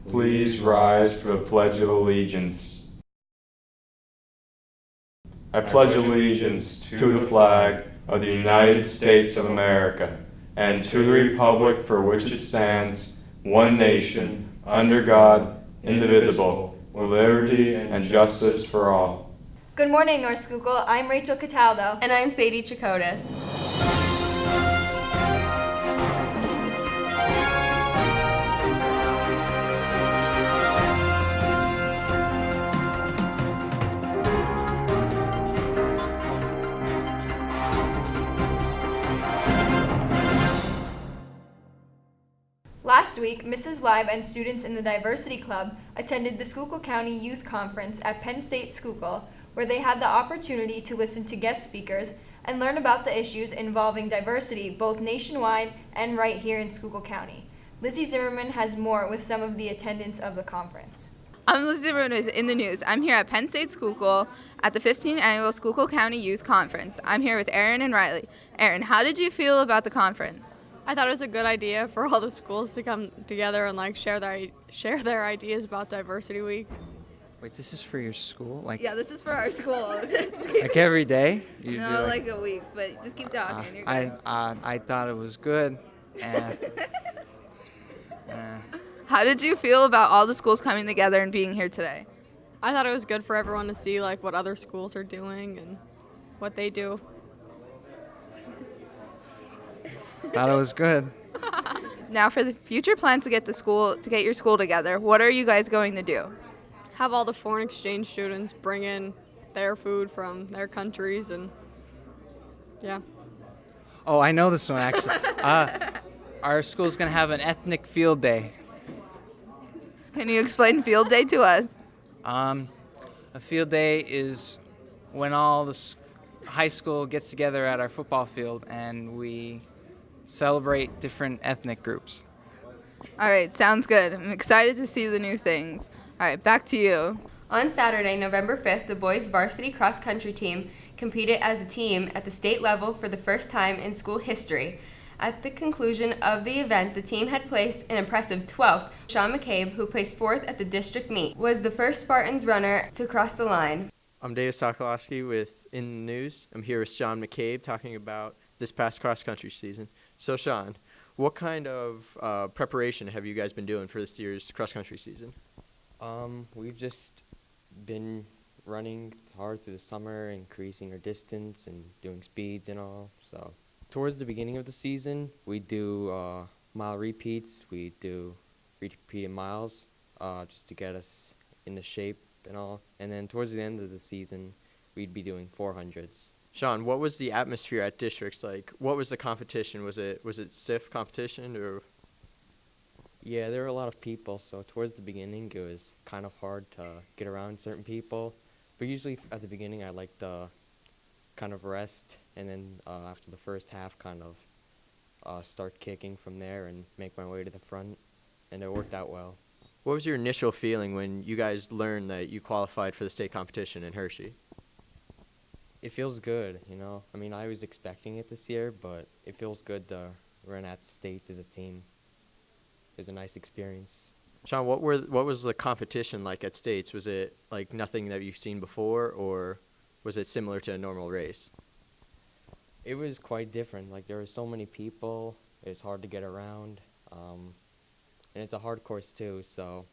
Please rise for the Pledge of Allegiance. I pledge allegiance to the flag of the United States of America and to the republic for which it stands, one nation, under God, indivisible, with liberty and justice for all. Good morning, North Schuylkill. I'm Rachel Cataldo. And I'm Sadie Chakotis. Last week, Mrs. Live and students in the Diversity Club attended the Schuylkill County Youth Conference at Penn State Schuylkill, where they had the opportunity to listen to guest speakers and learn about the issues involving diversity both nationwide and right here in Schuylkill County. Lizzie Zimmerman has more with some of the attendants of the conference. I'm Lizzie Zimmerman in the news. I'm here at Penn State Schuylkill at the 15th Annual Schuylkill County Youth Conference. I'm here with Erin and Riley. Erin, how did you feel about the conference? I thought it was a good idea for all the schools to come together and share their ideas about Diversity Week. Wait, this is for your school? Yeah, this is for our school. Like every day? You No, do like a week, but just keep talking. You're good. I thought it was good. How did you feel about all the schools coming together and being here today? I thought it was good for everyone to see what other schools are doing and what they do. Thought it was good. Now, for the future plans to get your school together, what are you guys going to do? Have all the foreign exchange students bring in their food from their countries and yeah. Oh, I know this one actually. Our school's gonna have an ethnic field day. Can you explain field day to us? A field day is when all the high school gets together at our football field and we celebrate different ethnic groups. All right, sounds good. I'm excited to see the new things. All right, back to you. On Saturday, November 5th, the boys' varsity cross-country team competed as a team at the state level for the first time in school history. At the conclusion of the event, the team had placed an impressive 12th. Sean McCabe, who placed 4th at the district meet, was the first Spartans runner to cross the line. I'm David Sokolowski with In the News. I'm here with Sean McCabe talking about this past cross-country season. So, Sean, what kind of preparation have you guys been doing for this year's cross-country season? We've just been running hard through the summer, increasing our distance and doing speeds and all. So towards the beginning of the season, we do mile repeats. We do repeated miles just to get us into shape and all. And then towards the end of the season, we'd be doing 400s. Sean, what was the atmosphere at districts like? What was the competition? Was it stiff competition or? Yeah, there were a lot of people, so towards the beginning it was kind of hard to get around certain people. But usually at the beginning I like to kind of rest, and then after the first half kind of start kicking from there and make my way to the front, and it worked out well. What was your initial feeling when you guys learned that you qualified for the state competition in Hershey? It feels good, you know. I mean, I was expecting it this year, but it feels good to run at states as a team. It was a nice experience. Sean, what was the competition like at states? Was it like nothing that you've seen before, or was it similar to a normal race? It was quite different. There were so many people. It was hard to get around. And it's a hard course too, so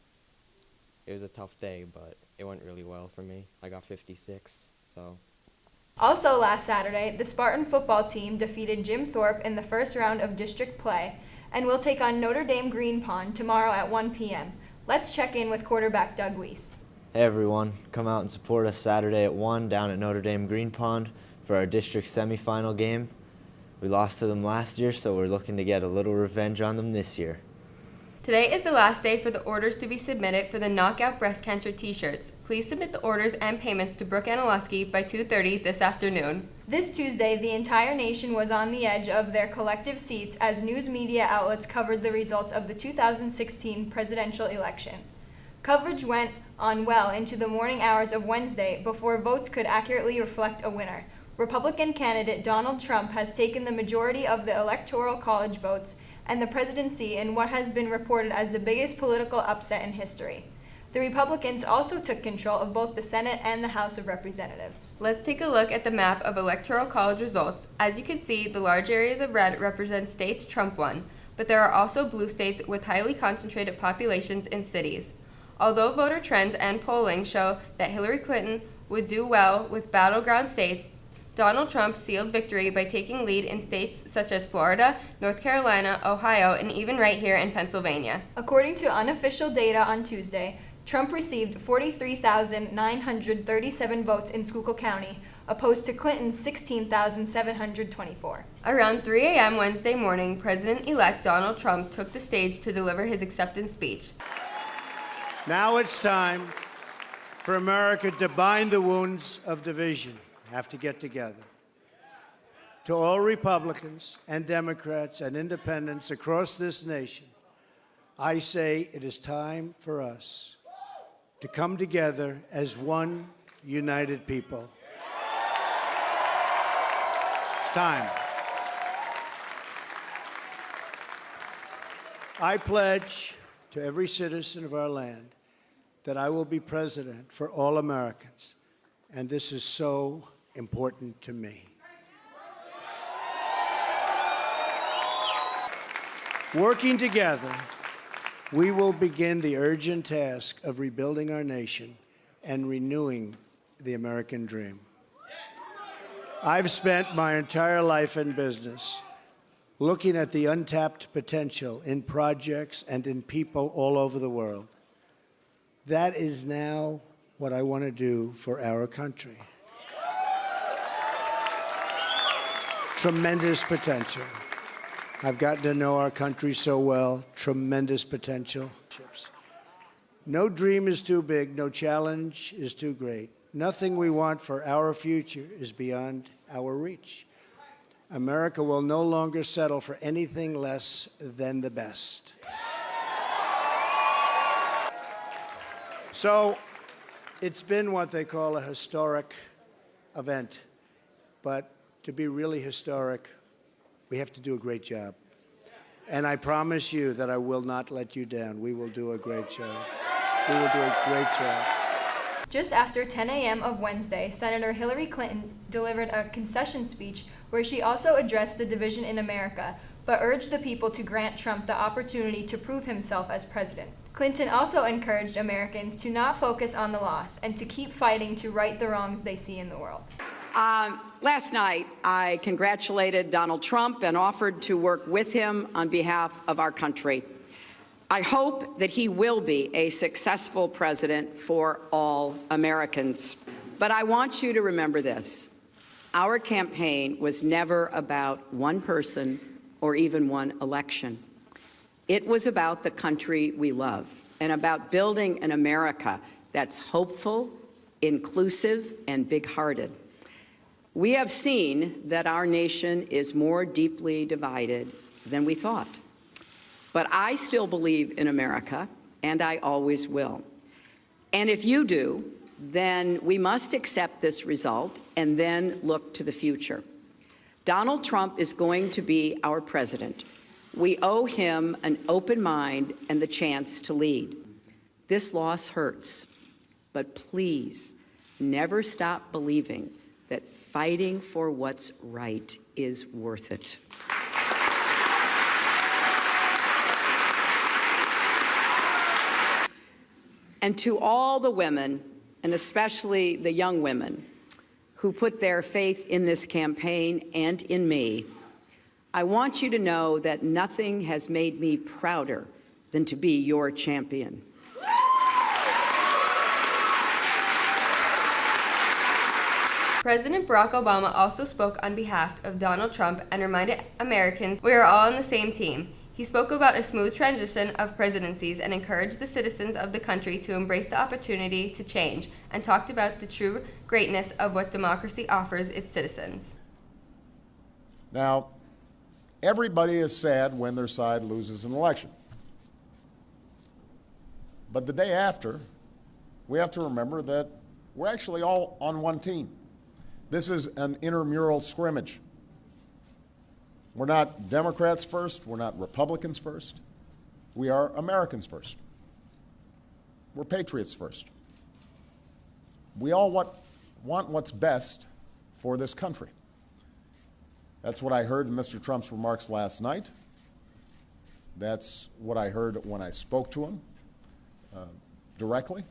it was a tough day, but it went really well for me. I got 56, so. Also last Saturday, the Spartan football team defeated Jim Thorpe in the first round of district play and will take on Notre Dame Green Pond tomorrow at 1 p.m. Let's check in with quarterback Doug Wiest. Hey everyone, come out and support us Saturday at 1 down at Notre Dame Green Pond for our district semifinal game. We lost to them last year, so we're looking to get a little revenge on them this year. Today is the last day for the orders to be submitted for the Knockout Breast Cancer t-shirts. Please submit the orders and payments to Brooke Anilowski by 2:30 this afternoon. This Tuesday, the entire nation was on the edge of their collective seats as news media outlets covered the results of the 2016 presidential election. Coverage went on well into the morning hours of Wednesday before votes could accurately reflect a winner. Republican candidate Donald Trump has taken the majority of the Electoral College votes and the presidency in what has been reported as the biggest political upset in history. The Republicans also took control of both the Senate and the House of Representatives. Let's take a look at the map of Electoral College results. As you can see, the large areas of red represent states Trump won, but there are also blue states with highly concentrated populations in cities. Although voter trends and polling show that Hillary Clinton would do well with battleground states, Donald Trump sealed victory by taking lead in states such as Florida, North Carolina, Ohio, and even right here in Pennsylvania. According to unofficial data on Tuesday, Trump received 43,937 votes in Schuylkill County, opposed to Clinton's 16,724. Around 3 a.m. Wednesday morning, President-elect Donald Trump took the stage to deliver his acceptance speech. Now it's time for America to bind the wounds of division. Have to get together. To all Republicans and Democrats and independents across this nation, I say it is time for us to come together as one united people. It's time. I pledge to every citizen of our land that I will be president for all Americans, and this is so important to me. Working together, we will begin the urgent task of rebuilding our nation and renewing the American dream. I've spent my entire life in business looking at the untapped potential in projects and in people all over the world. That is now what I want to do for our country. Tremendous potential. I've gotten to know our country so well. Tremendous potential. No dream is too big. No challenge is too great. Nothing we want for our future is beyond our reach. America will no longer settle for anything less than the best. So it's been what they call a historic event. But to be really historic, we have to do a great job. And I promise you that I will not let you down. We will do a great job. We will do a great job. Just after 10 a.m. of Wednesday, Senator Hillary Clinton delivered a concession speech where she also addressed the division in America, but urged the people to grant Trump the opportunity to prove himself as president. Clinton also encouraged Americans to not focus on the loss and to keep fighting to right the wrongs they see in the world. Last night, I congratulated Donald Trump and offered to work with him on behalf of our country. I hope that he will be a successful president for all Americans. But I want you to remember this. Our campaign was never about one person or even one election. It was about the country we love and about building an America that's hopeful, inclusive, and big-hearted. We have seen that our nation is more deeply divided than we thought. But I still believe in America, and I always will. And if you do, then we must accept this result and then look to the future. Donald Trump is going to be our president. We owe him an open mind and the chance to lead. This loss hurts, but please never stop believing that fighting for what's right is worth it. And to all the women, and especially the young women, who put their faith in this campaign and in me, I want you to know that nothing has made me prouder than to be your champion. President Barack Obama also spoke on behalf of Donald Trump and reminded Americans we are all on the same team. He spoke about a smooth transition of presidencies and encouraged the citizens of the country to embrace the opportunity to change, and talked about the true greatness of what democracy offers its citizens. Now, everybody is sad when their side loses an election. But the day after, we have to remember that we're actually all on one team. This is an intramural scrimmage. We're not Democrats first. We're not Republicans first. We are Americans first. We're patriots first. We all want what's best for this country. That's what I heard in Mr. Trump's remarks last night. That's what I heard when I spoke to him directly,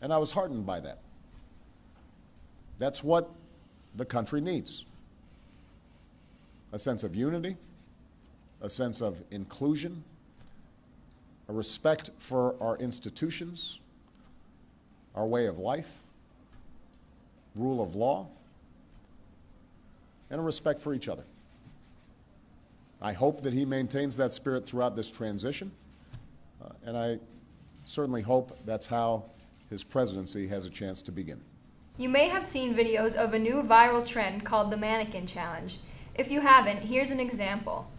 and I was heartened by that. That's what the country needs. A sense of unity, a sense of inclusion, a respect for our institutions, our way of life, rule of law, and a respect for each other. I hope that he maintains that spirit throughout this transition, and I certainly hope that's how his presidency has a chance to begin. You may have seen videos of a new viral trend called the Mannequin Challenge. If you haven't, here's an example.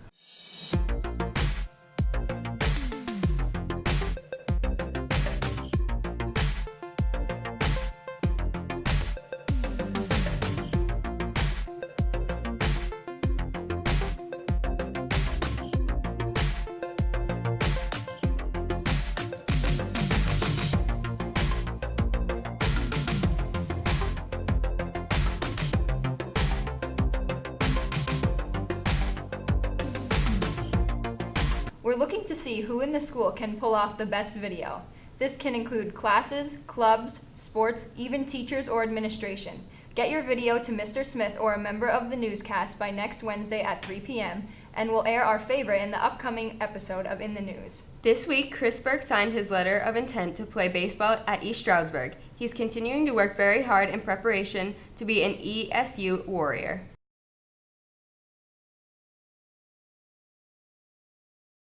We're looking to see who in the school can pull off the best video. This can include classes, clubs, sports, even teachers or administration. Get your video to Mr. Smith or a member of the newscast by next Wednesday at 3 p.m. and we'll air our favorite in the upcoming episode of In the News. This week, Chris Burke signed his letter of intent to play baseball at East Stroudsburg. He's continuing to work very hard in preparation to be an ESU Warrior.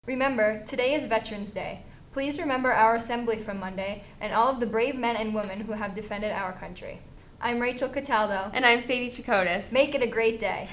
Remember, today is Veterans Day. Please remember our assembly from Monday and all of the brave men and women who have defended our country. I'm Rachel Cataldo. And I'm Sadie Chakotis. Make it a great day.